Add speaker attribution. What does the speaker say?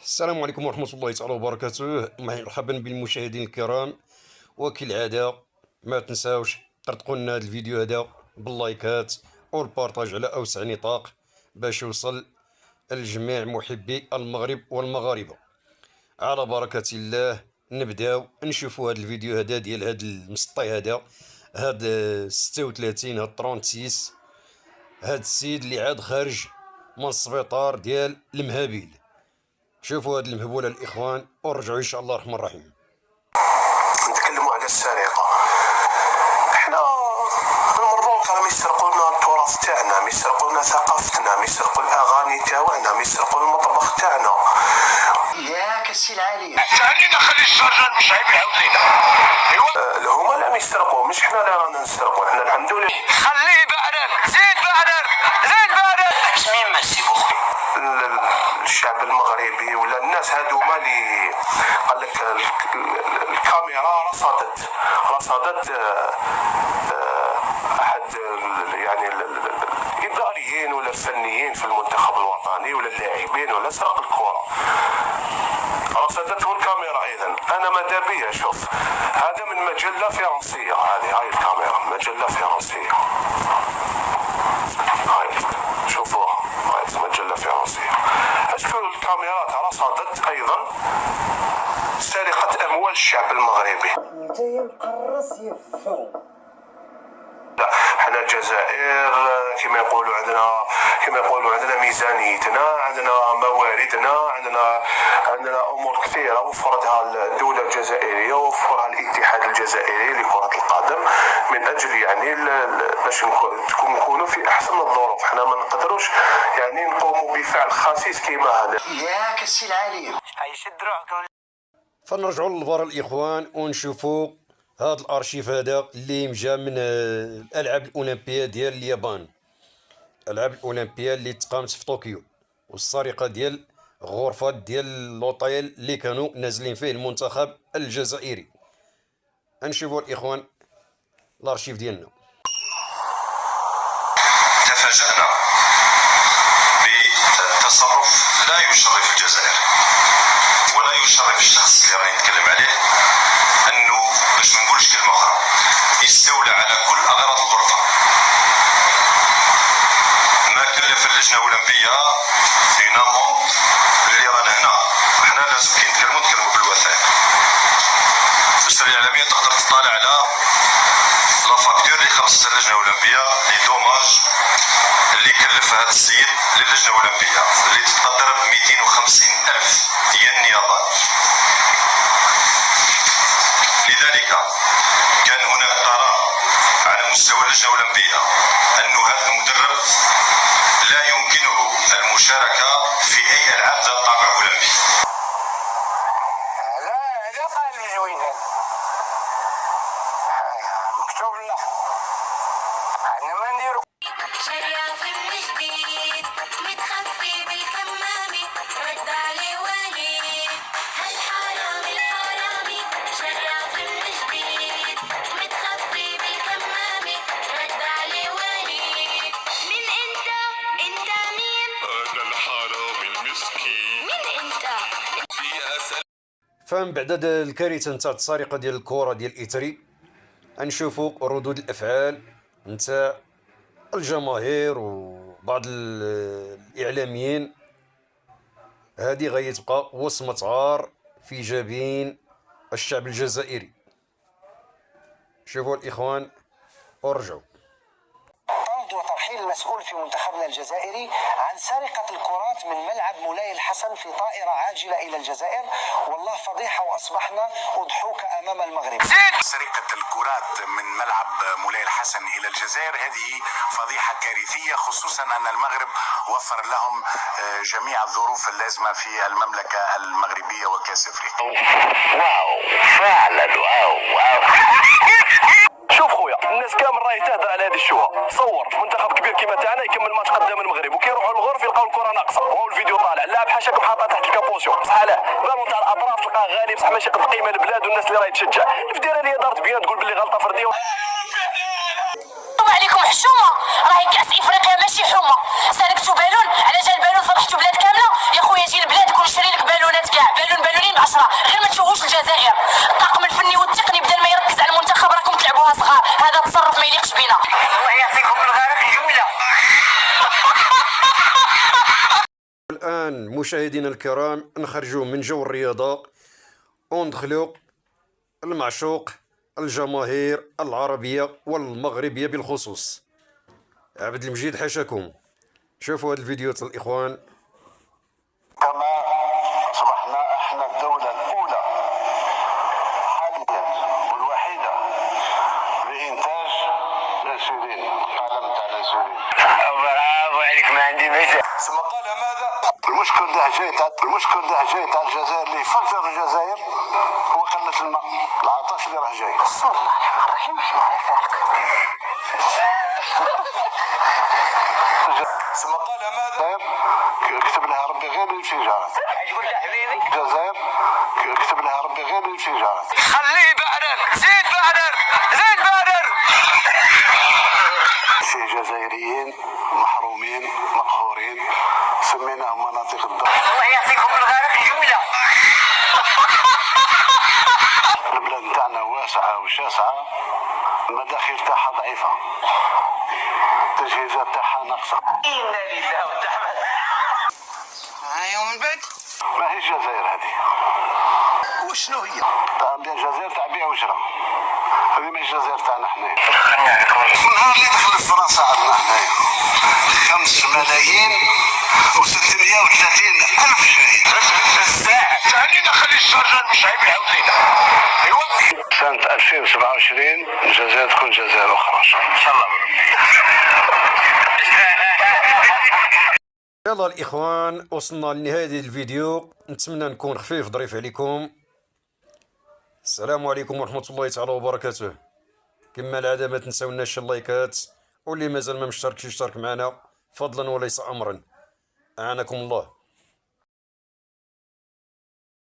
Speaker 1: السلام عليكم ورحمة الله تعالى وبركاته. مرحبا بالمشاهدين الكرام، وكالعادة ما تنساوش ترتقوا لنا هذا الفيديو هذا باللايكات والبارطاج على أوسع نطاق باش يوصل لجميع محبي المغرب والمغاربة. على بركة الله نبداو نشوفوا هذا الفيديو هذا ديال هذا المسطي هذا 36 هذا 36 هذا السيد اللي عاد خارج من السبيطار ديال المهابيل. شوفوا هذه المهبولة الإخوان ورجعوا إن شاء الله الرحمن الرحيم.
Speaker 2: نتكلموا على السرقة. احنا المروك راهم يسرقوا لنا التراث تاعنا، يسرقوا لنا ثقافتنا، يسرقوا الأغاني تاعنا، يسرقوا المطبخ تاعنا.
Speaker 3: ياك السي العالية
Speaker 4: خلينا نخلي الشرجان مش عيب يعاود لينا.
Speaker 2: هما اللي راهم يسرقوا مش حنا اللي رانا نسرقوا. حنا الحمد لله
Speaker 4: خليه بعدين، زيد بعدين، زيد بعدين.
Speaker 3: سمين ميرسي بوخو.
Speaker 2: الشعب المغربي ولا الناس هادوما اللي قال لك الكاميرا رصدت احد يعني الاداريين ولا الفنيين في المنتخب الوطني ولا اللاعبين ولا سرق الكره، رصدته الكاميرا. اذا انا ماذا بيا شوف هذا من مجله فرنسيه، هاي الكاميرا مجله فرنسيه، هاي شوفوها، هاي مجله فرنسيه. اشكال الكاميرات رصدت ايضا سرقه اموال الشعب المغربي.
Speaker 3: انت يا مقرص يا فو.
Speaker 2: لا حنا الجزائر كما يقولوا عندنا ميزانيتنا، عندنا مواردنا، عندنا امور كثيره وفرتها الدوله الجزائريه ووفرها الاتحاد الجزائري لكره القدم من اجل يعني باش نكونوا في احسن الظروف. حنا ما نقدروش يعني نقوموا بفعل خسيس كيما هذا.
Speaker 3: ياك السي العالية
Speaker 4: هيشد روحك.
Speaker 1: فنرجعوا للفار الإخوان ونشوفوا هذا الأرشيف هذا اللي مجا من الألعاب الأولمبية ديال اليابان، الألعاب الأولمبية اللي تقامت في طوكيو، والسرقة ديال غرفة ديال الأوتيل اللي كانوا نازلين فيه المنتخب الجزائري. نشوفوا الإخوان الأرشيف ديالنا.
Speaker 5: تفاجأنا بتصرف لا يشرف الجزائر ولا يشرف الشخص اللي راني نتكلم عليه، انه باش ما نقولش كلمه اخرى يستولى على كل اغراض الغرفه. ما كلف اللجنه الاولمبيه اون اموند اللي رانا هنا، حنا لازم كي نتكلموا بالوثائق. المستوى العالميه تقدر تطالع على لا فاكتور اللي خلصتها اللجنه الاولمبيه لي دوماج اللي كلف هذا السيد للجنه الاولمبيه اللي تقدر ب 250,000 ديال النيابات. لذلك كان هناك قرار على مستوى اللجنه الاولمبيه انه هذا المدرب لا يمكنه المشاركه في اي العاب ذات طابع اولمبي.
Speaker 4: لا قال لي زوين هذا مكتوب لنا احنا ما نديرو.
Speaker 6: شريعة في الجديد متخفي بالكمامي رد علي وليد هالحرامي الحرامي. شريعة في الجديد متخفي بالكمامي رد علي وليد. من انت مين؟
Speaker 5: انا الحرامي المسكين.
Speaker 6: من انت؟
Speaker 1: فمن بعد هذا الكارثة نتاع السرقة ديال الكرة ديال إيتري نشوفوا ردود الأفعال نتاع الجماهير وبعض الإعلاميين. هذه غيتبقى وصمة عار في جبين الشعب الجزائري. شوفوا الإخوان ورجعوا.
Speaker 3: طرد وترحيل المسؤول في منتخبنا الجزائري عن سرقة الكرات من ملعب مولاي الحسن في طائرة عاجلة إلى الجزائر، والله فضيحة وأصبحنا أضحوك أمام المغرب.
Speaker 7: سرقة الكرات من ملعب مولاي الحسن إلى الجزائر هذه فضيحة كارثية، خصوصا أن المغرب وفر لهم جميع الظروف اللازمة في المملكة المغربية وكأس أفريقيا.
Speaker 4: واو فعلا واو. شوف خويا الناس كامل راهي تهدر على هذه الشوهه. صور منتخب كبير كيما تاعنا يكمل ماتش قدام المغرب وكي يروحوا للغرف يلقاو الكره ناقصه وهو الفيديو طالع. اللاعب حاشاكم حاطها تحت الكابوسيون بصح لا بالون تاع الاطراف تلقاه غالي بصح ماشي قد قيمه البلاد والناس اللي راهي تشجع. في دايره اللي دارت بيان تقول باللي غلطه فرديه.
Speaker 6: عليكم حشومة راهي كأس إفريقيا ماشي حومة. سرقتوا بالون على جال بالون فرحتوا بلاد كاملة. يا خويا جي البلاد كون شري لك بالونات 10 غير ما تشوفوش الجزائر. الطاقم الفني والتقني بدل ما يركز على المنتخب راكم تلعبوها صغار، هذا تصرف ما يليقش بينا.
Speaker 3: الله يعطيكم الغرق جملة.
Speaker 1: الآن مشاهدينا الكرام نخرجوا من جو الرياضة وندخلوا المعشوق الجماهير العربية والمغربية بالخصوص. عبد المجيد حاشاكم، شوفوا هذا الفيديو الإخوان.
Speaker 7: كما أصبحنا احنا الدولة الأولى حاليا والوحيدة لإنتاج الأنسولين، العالم تاع الأنسولين.
Speaker 3: برافو عليك، ما عندي مثال.
Speaker 7: ثم قال ماذا؟ المشكل ده جاي تاع الجزائر اللي يفجر الجزائر هو قلة الماء، العطش اللي راه جاي.
Speaker 3: بسم الله الرحمن الرحيم، احنا على فالك.
Speaker 7: ثم قال ماذا؟ كتب لها ربي غير الانفجارات.
Speaker 3: ايش قلت يا حبيبي؟
Speaker 7: الجزائر كتب لها ربي غير الانفجارات.
Speaker 3: خليه بعدر، زيد بعدر، زيد بعدر.
Speaker 7: في جزائريين محرومين مقهورين سميناهم مناطق الضعف.
Speaker 3: الله يعطيكم الغرق جملة.
Speaker 7: البلاد نتاعنا واسعة وشاسعة، المداخل تاعها ضعيفة، التجهيزات تاعها ناقصة.
Speaker 3: إنا لله وإنا إليه ومن بعد
Speaker 7: ما هي الجزائر هذه؟
Speaker 3: وشنو هي؟
Speaker 7: الجزائر تاع بيع وشراء، هذه ما هي الجزائر تاعنا حنايا. النهار اللي دخلت فرنسا عندنا حنايا 5 ملايين و630 ألف شهيد.
Speaker 3: الساعة خلينا نخلي الشرجان مش عيب العودين. ايوا
Speaker 7: سنة 2027 الجزائر تكون جزائر أخرى إن شاء الله.
Speaker 1: يلا الإخوان، وصلنا لنهاية الفيديو، نتمنى نكون خفيف ظريف عليكم. السلام عليكم ورحمة الله تعالى وبركاته. كما العادة ما تنساوناش اللايكات، واللي مازال ما مشتركش يشترك معنا فضلا وليس أمرا. أعانكم الله.